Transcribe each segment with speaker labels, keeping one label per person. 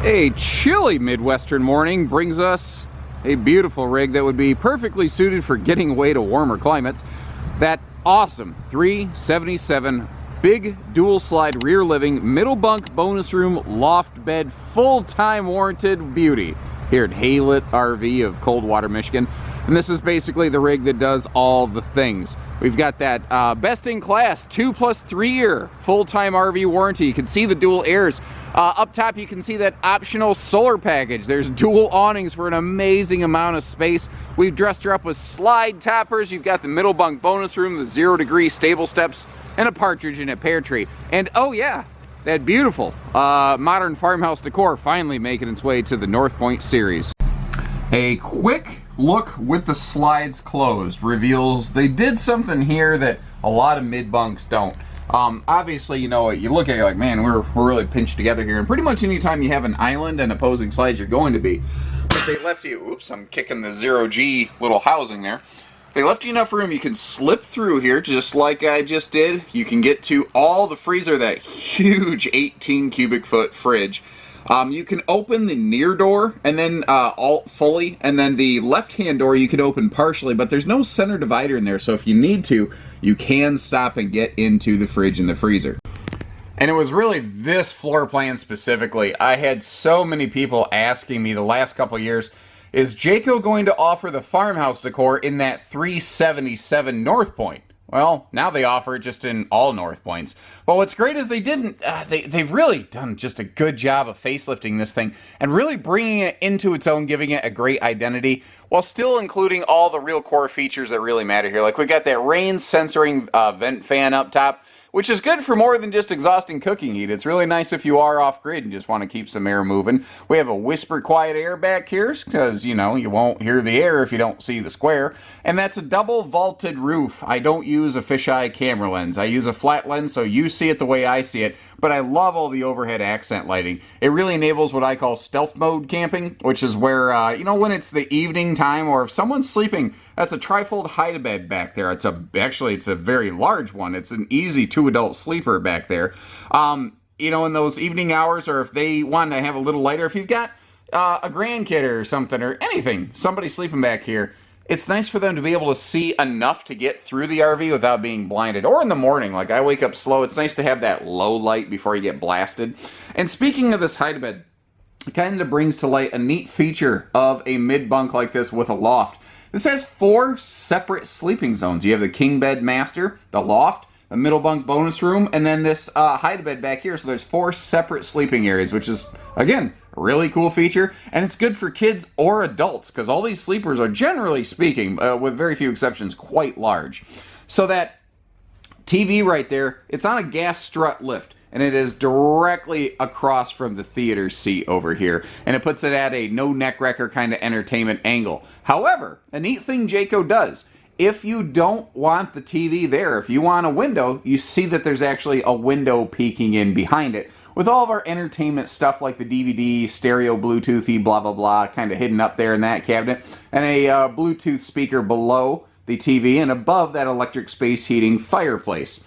Speaker 1: A chilly Midwestern morning brings us a beautiful rig that would be perfectly suited for getting away to warmer climates. That awesome 377 big dual slide rear living middle bunk bonus room loft bed full-time warranted beauty here at Haylet RV of Coldwater, Michigan. And this is basically the rig that does all the things. We've got that best-in-class 2+3 year full-time RV warranty. You can see the dual airs. Up top, you can see that optional solar package. There's dual awnings for an amazing amount of space. We've dressed her up with slide toppers. You've got the middle bunk bonus room, the 0-degree stable steps, and a partridge in a pear tree. And oh yeah, that beautiful modern farmhouse decor finally making its way to the North Point series. A quick look with the slides closed reveals they did something here that a lot of mid-bunks don't. Obviously, you know, you look at it like, man, we're really pinched together here, and pretty much anytime you have an island and opposing slides, you're going to be. But they left you, oops, I'm kicking the 0G little housing there. They left you enough room you can slip through here, just like I just did. You can get to all the freezer, that huge 18 cubic foot fridge. You can open the near door and then fully, and then the left-hand door you can open partially, but there's no center divider in there, so if you need to, you can stop and get into the fridge and the freezer. And it was really this floor plan specifically. I had so many people asking me the last couple years, is Jayco going to offer the farmhouse decor in that 377 North Point? Well, now they offer it just in all North Points. But what's great is they've really done just a good job of facelifting this thing and really bringing it into its own, giving it a great identity, while still including all the real core features that really matter here. Like we got that rain censoring vent fan up top, which is good for more than just exhausting cooking heat. It's really nice if you are off-grid and just want to keep some air moving. We have a whisper quiet air back here, because, you know, you won't hear the air if you don't see the square. And that's a double vaulted roof. I don't use a fisheye camera lens. I use a flat lens, so you see it the way I see it. But I love all the overhead accent lighting. It really enables what I call stealth mode camping, which is where, you know, when it's the evening time or if someone's sleeping, that's a trifold hide-a-bed back there. Actually, it's a very large one. It's an easy 2-adult sleeper back there. You know, in those evening hours, or if they want to have a little lighter, if you've got a grandkid or something, or anything, somebody sleeping back here, it's nice for them to be able to see enough to get through the RV without being blinded. Or in the morning, like I wake up slow, it's nice to have that low light before you get blasted. And speaking of this hide-a-bed, it kind of brings to light a neat feature of a mid-bunk like this with a loft. This has 4 separate sleeping zones. You have the king bed master, the loft, the middle bunk bonus room, and then this hide-a-bed back here. So there's 4 separate sleeping areas, which is, again, a really cool feature. And it's good for kids or adults, because all these sleepers are, generally speaking, with very few exceptions, quite large. So that TV right there, it's on a gas strut lift, and it is directly across from the theater seat over here, and it puts it at a no neck wrecker kind of entertainment angle. However, a neat thing Jayco does, if you don't want the TV there, if you want a window, you see that there's actually a window peeking in behind it, with all of our entertainment stuff like the DVD, stereo, Bluetoothy, blah blah blah, kind of hidden up there in that cabinet, and a Bluetooth speaker below the TV, and above that electric space heating fireplace.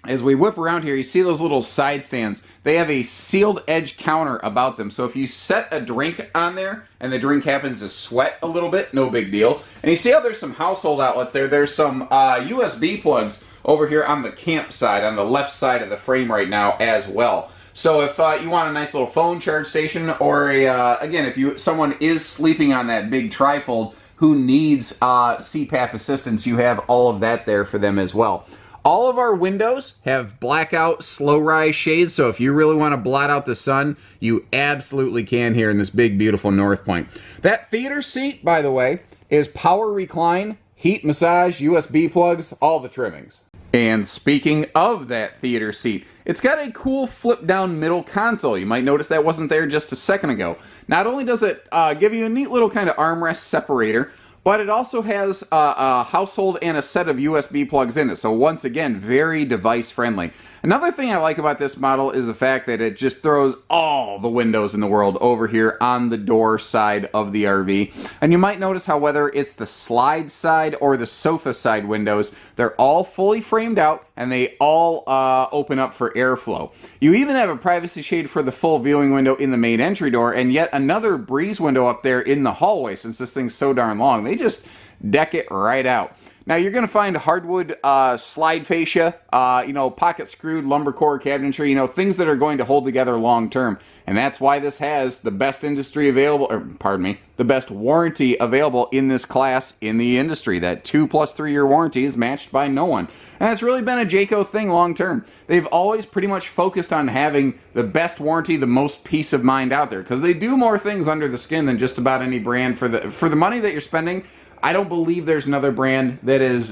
Speaker 1: As we whip around here, you see those little side stands. They have a sealed edge counter about them. So if you set a drink on there and the drink happens to sweat a little bit, no big deal. And you see how there's some household outlets there. There's some USB plugs over here on the camp side, on the left side of the frame right now as well. So if you want a nice little phone charge station, or again, if someone is sleeping on that big trifold who needs CPAP assistance, you have all of that there for them as well. All of our windows have blackout slow rise shades, so if you really want to blot out the sun, you absolutely can here in this big, beautiful North Point. That theater seat, by the way, is power recline, heat massage, USB plugs, all the trimmings. And speaking of that theater seat, it's got a cool flip-down middle console. You might notice that wasn't there just a second ago. Not only does it give you a neat little kind of armrest separator, but it also has a household and a set of USB plugs in it. So once again, very device friendly. Another thing I like about this model is the fact that it just throws all the windows in the world over here on the door side of the RV. And you might notice how whether it's the slide side or the sofa side windows, they're all fully framed out and they all open up for airflow. You even have a privacy shade for the full viewing window in the main entry door, and yet another breeze window up there in the hallway. Since this thing's so darn long, they just deck it right out. Now you're going to find hardwood slide fascia, pocket screwed lumber core cabinetry, things that are going to hold together long term. And that's why this has the best the best warranty available in this class in the industry. That 2+ 3 year warranty is matched by no one. And it's really been a Jayco thing long term. They've always pretty much focused on having the best warranty, the most peace of mind out there, because they do more things under the skin than just about any brand. For the money that you're spending, I don't believe there's another brand that is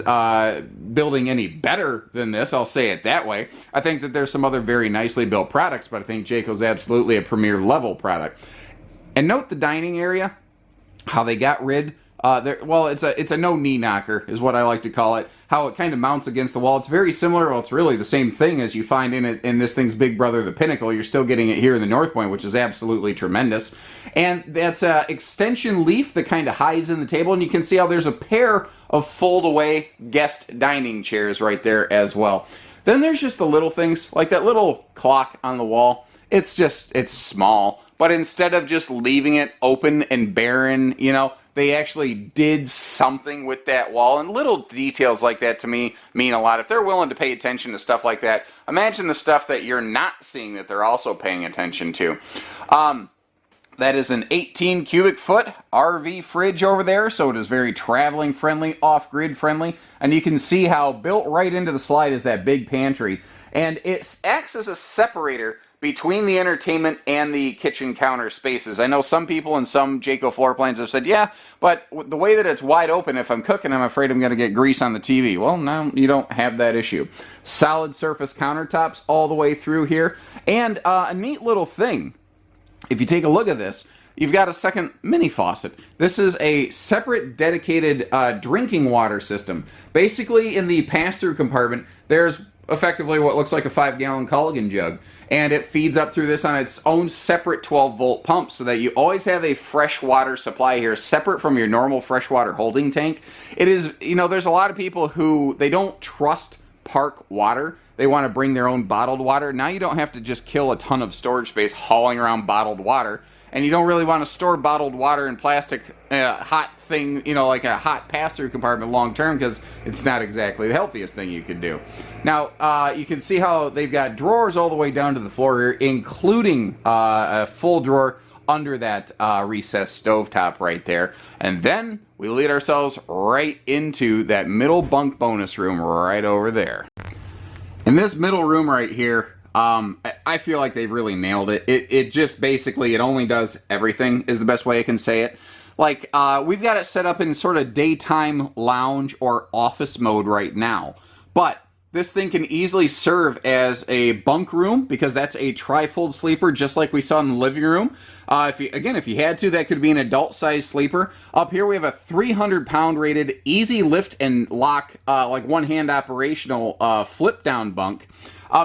Speaker 1: building any better than this. I'll say it that way. I think that there's some other very nicely built products, but I think Jayco's absolutely a premier level product. And note the dining area, how they got rid. It's a no knee knocker is what I like to call it. How it kind of mounts against the wall. It's very similar. Well, it's really the same thing as you find in this thing's big brother, the Pinnacle. You're still getting it here in the North Point, which is absolutely tremendous. And that's an extension leaf that kind of hides in the table, and you can see how there's a pair of fold-away guest dining chairs right there as well. Then there's just the little things, like that little clock on the wall. It's small, but instead of just leaving it open and barren, they actually did something with that wall, and little details like that to me mean a lot. If they're willing to pay attention to stuff like that, imagine the stuff that you're not seeing that they're also paying attention to. That is an 18 cubic foot RV fridge over there, so it is very traveling friendly, off-grid friendly, and you can see how built right into the slide is that big pantry, and it acts as a separator between the entertainment and the kitchen counter spaces. I know some people in some Jayco floor plans have said, yeah, but the way that it's wide open, if I'm cooking, I'm afraid I'm going to get grease on the TV. Well, no, you don't have that issue. Solid surface countertops all the way through here, and a neat little thing. If you take a look at this, you've got a second mini faucet. This is a separate dedicated drinking water system. Basically, in the pass-through compartment, there's effectively what looks like a 5-gallon Culligan jug, and it feeds up through this on its own separate 12-volt pump, so that you always have a fresh water supply here, separate from your normal freshwater holding tank. It is, there's a lot of people who, they don't trust park water. They want to bring their own bottled water. Now you don't have to just kill a ton of storage space hauling around bottled water. And you don't really want to store bottled water in plastic hot thing, like a hot pass-through compartment long term, because it's not exactly the healthiest thing you could do. Now, you can see how they've got drawers all the way down to the floor here, including a full drawer under that recessed stovetop right there. And then we lead ourselves right into that middle bunk bonus room right over there. In this middle room right here, I feel like they've really nailed it. It just basically, it only does everything, is the best way I can say it. Like, we've got it set up in sort of daytime lounge or office mode right now. But this thing can easily serve as a bunk room, because that's a tri-fold sleeper, just like we saw in the living room. If you had to, that could be an adult-sized sleeper. Up here we have a 300-pound rated, easy lift and lock, like one-hand operational flip-down bunk.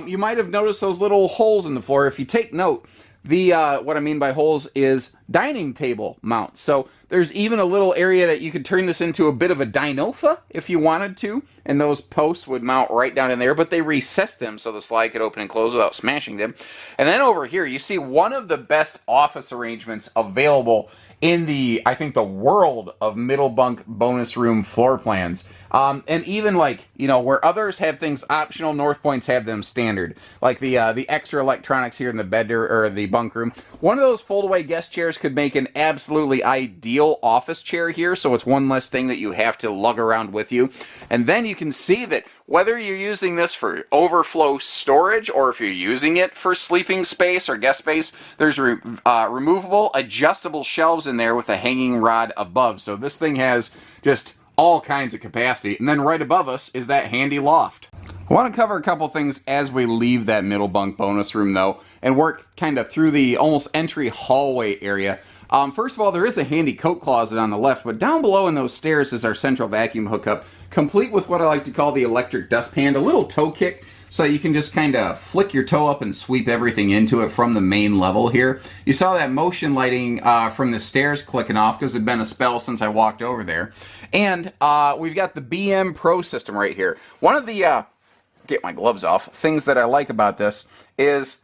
Speaker 1: You might have noticed those little holes in the floor. If you take note, what I mean by holes is dining table mounts. So there's even a little area that you could turn this into a bit of a dinofa if you wanted to, and those posts would mount right down in there, but they recessed them so the slide could open and close without smashing them. And then over here, you see one of the best office arrangements available in I think the world of middle bunk bonus room floor plans. And even where others have things optional, North Points have them standard. Like the extra electronics here in the bed or the bunk room. One of those fold-away guest chairs could make an absolutely ideal office chair here, so it's one less thing that you have to lug around with you. And then you can see that whether you're using this for overflow storage or if you're using it for sleeping space or guest space, there's removable, adjustable shelves in there with a hanging rod above. So this thing has just all kinds of capacity. And then right above us is that handy loft. I want to cover a couple things as we leave that middle bunk bonus room, though, and work kind of through the almost entry hallway area. First of all, there is a handy coat closet on the left, but down below in those stairs is our central vacuum hookup, complete with what I like to call the electric dustpan, a little toe kick, so you can just kind of flick your toe up and sweep everything into it from the main level here. You saw that motion lighting from the stairs clicking off because it'd been a spell since I walked over there. And we've got the BM Pro system right here. One of the, get my gloves off, things that I like about this is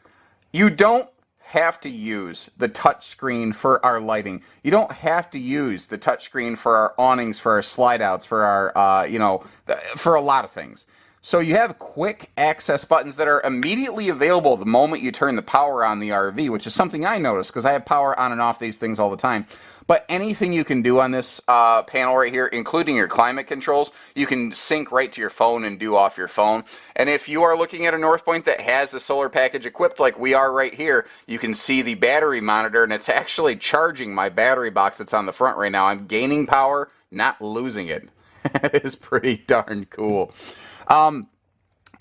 Speaker 1: you don't have to use the touch screen for our lighting. You don't have to use the touch screen for our awnings, for our slide outs, for our, for a lot of things. So you have quick access buttons that are immediately available the moment you turn the power on the RV, which is something I noticed because I have power on and off these things all the time. But anything you can do on this panel right here, including your climate controls, you can sync right to your phone and do off your phone. And if you are looking at a North Point that has the solar package equipped like we are right here, you can see the battery monitor, and it's actually charging my battery box that's on the front right now. I'm gaining power, not losing it. It is pretty darn cool.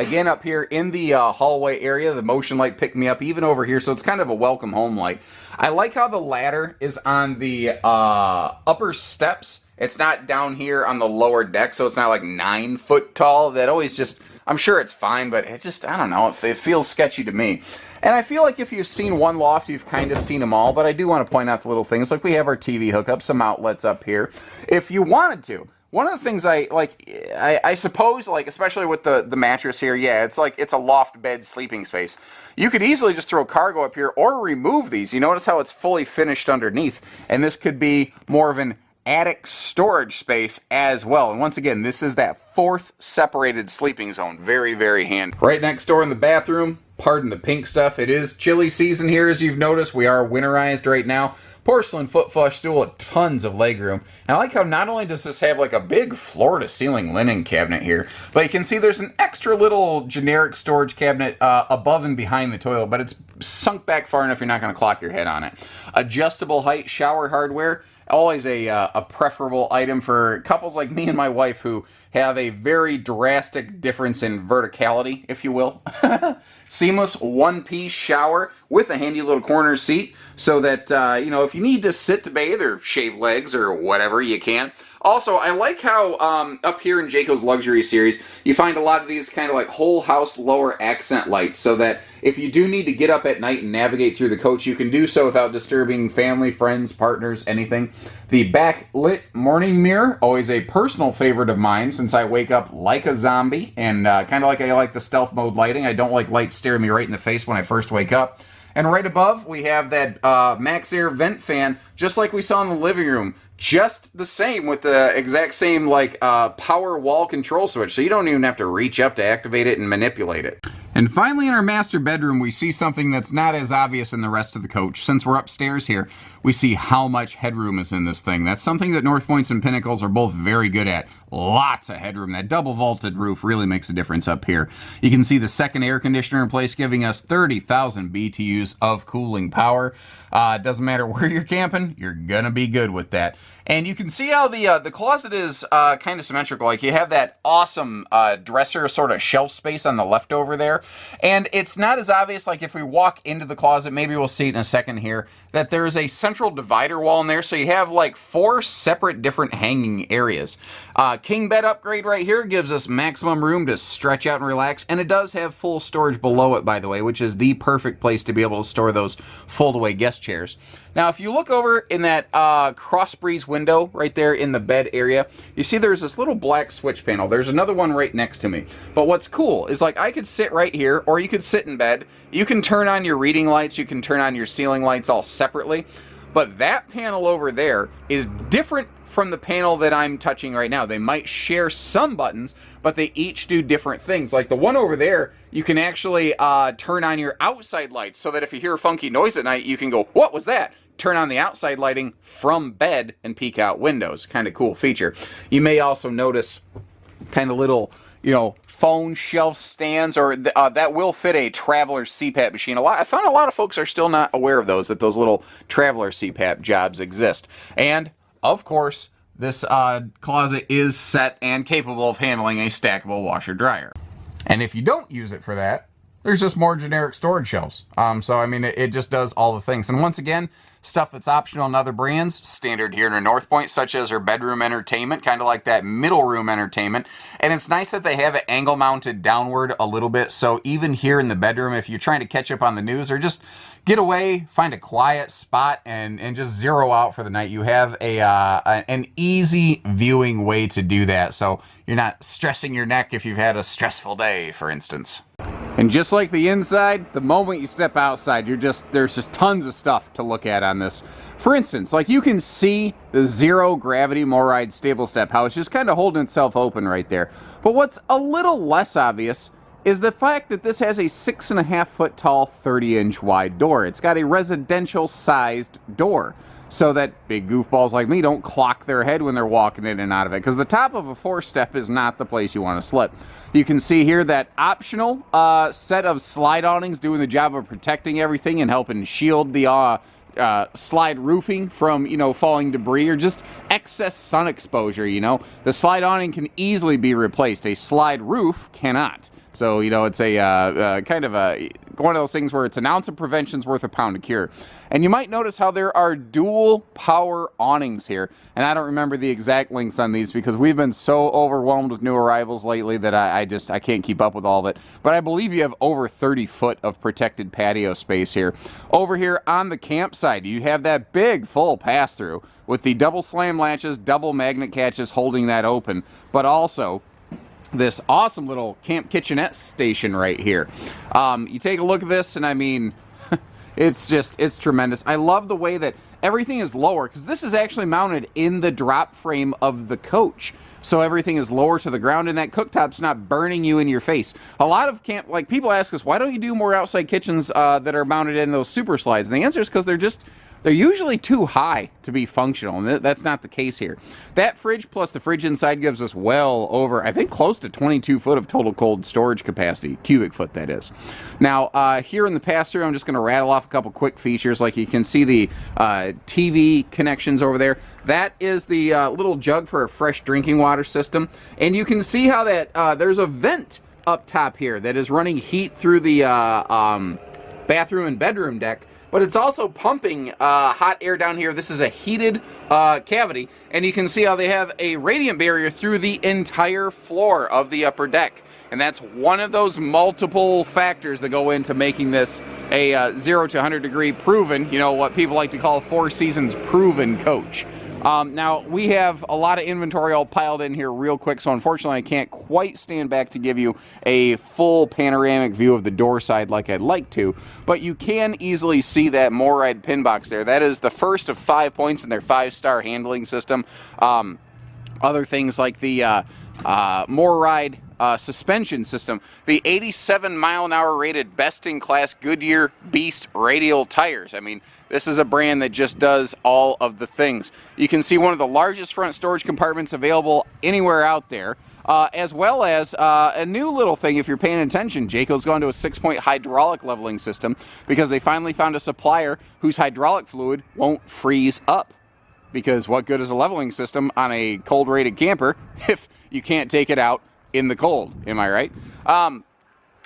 Speaker 1: Again, up here in the hallway area, the motion light picked me up even over here, so it's kind of a welcome home light. I like how the ladder is on the upper steps. It's not down here on the lower deck, so it's not like 9 foot tall. That always just, I'm sure it's fine, but it just, I don't know, it feels sketchy to me. And I feel like if you've seen one loft, you've kind of seen them all, but I do want to point out the little things, like we have our TV hookup, some outlets up here, if you wanted to. One of the things I suppose, like, especially with the mattress here, yeah, it's a loft bed sleeping space. You could easily just throw cargo up here or remove these. You notice how it's fully finished underneath, and this could be more of an attic storage space as well. And once again, this is that 4th separated sleeping zone. Very, very handy. Right next door in the bathroom, pardon the pink stuff, it is chilly season here, as you've noticed. We are winterized right now. Porcelain foot flush stool with tons of legroom. And I like how not only does this have like a big floor-to-ceiling linen cabinet here, but you can see there's an extra little generic storage cabinet above and behind the toilet, but it's sunk back far enough you're not going to clock your head on it. Adjustable height shower hardware, always a preferable item for couples like me and my wife who have a very drastic difference in verticality, if you will. Seamless one-piece shower with a handy little corner seat so that, if you need to sit to bathe or shave legs or whatever, you can. Also, I like how up here in Jayco's Luxury Series, you find a lot of these kind of like whole house lower accent lights so that if you do need to get up at night and navigate through the coach, you can do so without disturbing family, friends, partners, anything. The backlit morning mirror, always a personal favorite of mine since I wake up like a zombie and kind of like I like the stealth mode lighting. I don't like lights staring me right in the face when I first wake up. And right above, we have that Max Air vent fan, just like we saw in the living room. Just the same with the exact same power wall control switch, so you don't even have to reach up to activate it and manipulate it. And finally, in our master bedroom, we see something that's not as obvious in the rest of the coach. Since we're upstairs here, we see how much headroom is in this thing. That's something that North Points and Pinnacles are both very good at. Lots of headroom. That double vaulted roof really makes a difference up here. You can see the second air conditioner in place, giving us 30,000 BTUs of cooling power. It doesn't matter where you're camping, you're gonna be good with that. And you can see how the closet is kind of symmetrical. Like you have that awesome dresser sort of shelf space on the left over there. And it's not as obvious, like if we walk into the closet, maybe we'll see it in a second here, that there's a central divider wall in there. So you have like 4 separate different hanging areas. King bed upgrade right here gives us maximum room to stretch out and relax. And it does have full storage below it, by the way, which is the perfect place to be able to store those fold-away guest chairs. Now, if you look over in that cross breeze window right there in the bed area, you see there's this little black switch panel. There's another one right next to me. But what's cool is like I could sit right here, or you could sit in bed. You can turn on your reading lights. You can turn on your ceiling lights all separately. But that panel over there is different from the panel that I'm touching right now. They might share some buttons, but they each do different things. Like the one over there, you can actually turn on your outside lights so that if you hear a funky noise at night, you can go, "What was that?" Turn on the outside lighting from bed and peek out windows. Kind of cool feature. You may also notice kind of little, phone shelf stands, or that will fit a traveler CPAP machine. I found a lot of folks are still not aware of those, that those little traveler CPAP jobs exist. And of course, this closet is set and capable of handling a stackable washer dryer. And if you don't use it for that, there's just more generic storage shelves. So I mean, it just does all the things. And once again, stuff that's optional in other brands, standard here in North Point, such as our bedroom entertainment, kind of like that middle room entertainment. And it's nice that they have it angle mounted downward a little bit. So even here in the bedroom, if you're trying to catch up on the news or just get away, find a quiet spot and just zero out for the night, you have an easy viewing way to do that. So you're not stressing your neck if you've had a stressful day, for instance. And just like the inside, the moment you step outside, there's just tons of stuff to look at on this. For instance, like you can see the zero gravity MORryde stable step, how it's just kind of holding itself open right there. But what's a little less obvious is the fact that this has a 6.5 foot tall, 30-inch wide door. It's got a residential sized door, so that big goofballs like me don't clock their head when they're walking in and out of it, because the top of a 4-step is not the place you want to slip. You can see here that optional set of slide awnings doing the job of protecting everything and helping shield the slide roofing from, falling debris or just excess sun exposure. The slide awning can easily be replaced. A slide roof cannot. So, it's a kind of one of those things where it's an ounce of prevention's worth a pound of cure. And you might notice how there are dual power awnings here. And I don't remember the exact links on these because we've been so overwhelmed with new arrivals lately that I can't keep up with all of it. But I believe you have over 30 foot of protected patio space here. Over here on the campsite, you have that big full pass-through with the double slam latches, double magnet catches holding that open. But also this awesome little camp kitchenette station right here. You take a look at this and I mean, it's tremendous. I love the way that everything is lower because this is actually mounted in the drop frame of the coach. So everything is lower to the ground and that cooktop's not burning you in your face. A lot of people ask us, why don't you do more outside kitchens that are mounted in those super slides? And the answer is because they're usually too high to be functional, and that's not the case here. That fridge plus the fridge inside gives us well over, I think, close to 22 foot of total cold storage capacity, cubic foot that is. Now, here in the pass-through, I'm just going to rattle off a couple quick features. Like you can see the TV connections over there. That is the little jug for a fresh drinking water system, and you can see how that there's a vent up top here that is running heat through the bathroom and bedroom deck. But it's also pumping hot air down here. This is a heated cavity, and you can see how they have a radiant barrier through the entire floor of the upper deck. And that's one of those multiple factors that go into making this a 0 to 100 degree proven, what people like to call 4 seasons proven coach. Now, we have a lot of inventory all piled in here real quick, so unfortunately I can't quite stand back to give you a full panoramic view of the door side like I'd like to, but you can easily see that MORryde pin box there. That is the first of 5 points in their 5-star handling system. Other things like the MORryde suspension system, the 87-mile-an-hour rated best-in-class Goodyear Beast radial tires. I mean, this is a brand that just does all of the things. You can see one of the largest front storage compartments available anywhere out there, as well as a new little thing, if you're paying attention. Jayco's gone to a 6-point hydraulic leveling system because they finally found a supplier whose hydraulic fluid won't freeze up. Because what good is a leveling system on a cold-rated camper if you can't take it out in the cold? Am I right?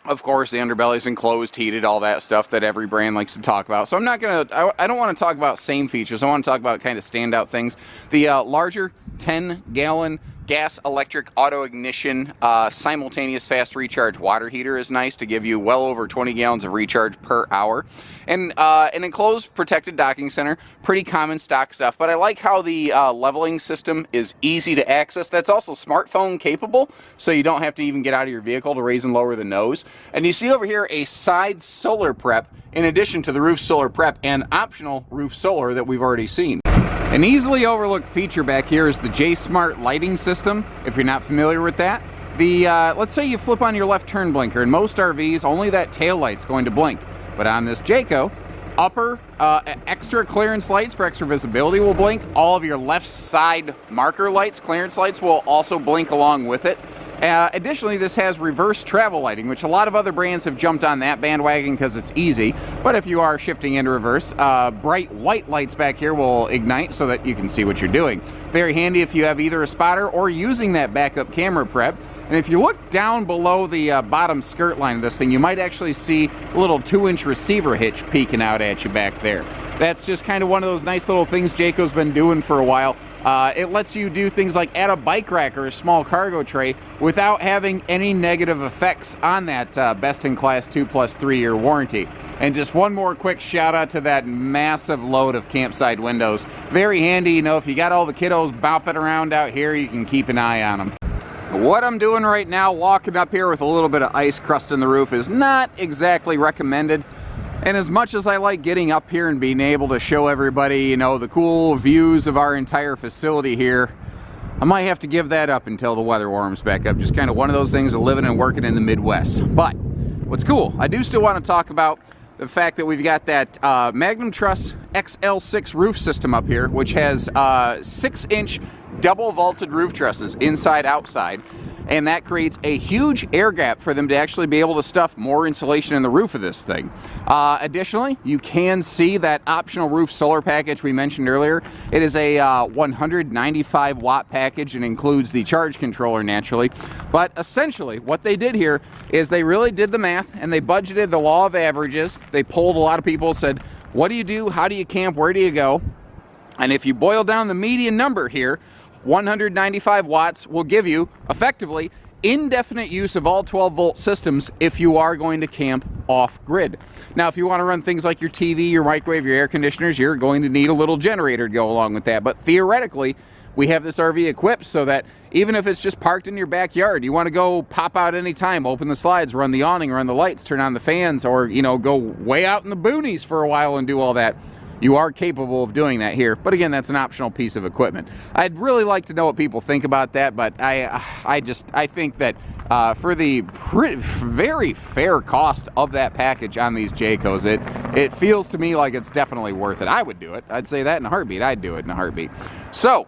Speaker 1: Of course, the underbelly's enclosed, heated, all that stuff that every brand likes to talk about. So I don't want to talk about same features. I want to talk about kind of standout things. The larger 10-gallon gas electric auto ignition simultaneous fast recharge water heater is nice to give you well over 20 gallons of recharge per hour. And an enclosed protected docking center, pretty common stock stuff, but I like how the leveling system is easy to access. That's also smartphone capable, so you don't have to even get out of your vehicle to raise and lower the nose. And you see over here a side solar prep in addition to the roof solar prep and optional roof solar that we've already seen. An easily overlooked feature back here is the J-Smart lighting system, if you're not familiar with that. Let's say you flip on your left turn blinker. In most RVs, only that tail light's going to blink. But on this Jayco, upper extra clearance lights for extra visibility will blink. All of your left side marker lights, clearance lights, will also blink along with it. Additionally, this has reverse travel lighting, which a lot of other brands have jumped on that bandwagon because it's easy. But if you are shifting into reverse, bright white lights back here will ignite so that you can see what you're doing. Very handy if you have either a spotter or using that backup camera prep. And if you look down below the bottom skirt line of this thing, you might actually see a little 2-inch receiver hitch peeking out at you back there. That's just kind of one of those nice little things Jayco's been doing for a while. It lets you do things like add a bike rack or a small cargo tray without having any negative effects on that best-in-class 2+ 3-year warranty. And just one more quick shout out to that massive load of campsite windows. Very handy, you know, if you got all the kiddos bopping around out here, you can keep an eye on them. What I'm doing right now, walking up here with a little bit of ice crust in the roof, is not exactly recommended. And as much as I like getting up here and being able to show everybody, you know, the cool views of our entire facility here, I might have to give that up until the weather warms back up. Just kind of one of those things of living and working in the Midwest. But what's cool, I do still want to talk about the fact that we've got that Magnum Truss XL6 roof system up here, which has 6-inch double vaulted roof trusses inside outside, and that creates a huge air gap for them to actually be able to stuff more insulation in the roof of this thing. Additionally, you can see that optional roof solar package we mentioned earlier. It is a 195 watt package and includes the charge controller naturally. But essentially what they did here is they really did the math and they budgeted the law of averages. They polled a lot of people, said, what do you do? How do you camp? Where do you go? And if you boil down the median number here, 195 watts will give you, effectively, indefinite use of all 12-volt systems if you are going to camp off-grid. Now, if you want to run things like your TV, your microwave, your air conditioners, you're going to need a little generator to go along with that. But theoretically, we have this RV equipped so that even if it's just parked in your backyard, you want to go pop out anytime, open the slides, run the awning, run the lights, turn on the fans, or, you know, go way out in the boonies for a while and do all that. You are capable of doing that here, but again, that's an optional piece of equipment. I'd really like to know what people think about that, but I think that for the very fair cost of that package on these Jaycos, it feels to me like it's definitely worth it. I would do it. I'd say that in a heartbeat. I'd do it in a heartbeat. So,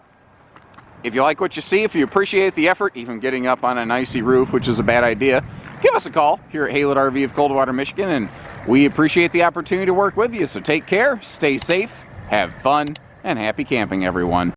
Speaker 1: if you like what you see, if you appreciate the effort, even getting up on an icy roof, which is a bad idea, give us a call here at Haylett RV of Coldwater, Michigan, and we appreciate the opportunity to work with you. So take care, stay safe, have fun, and happy camping, everyone.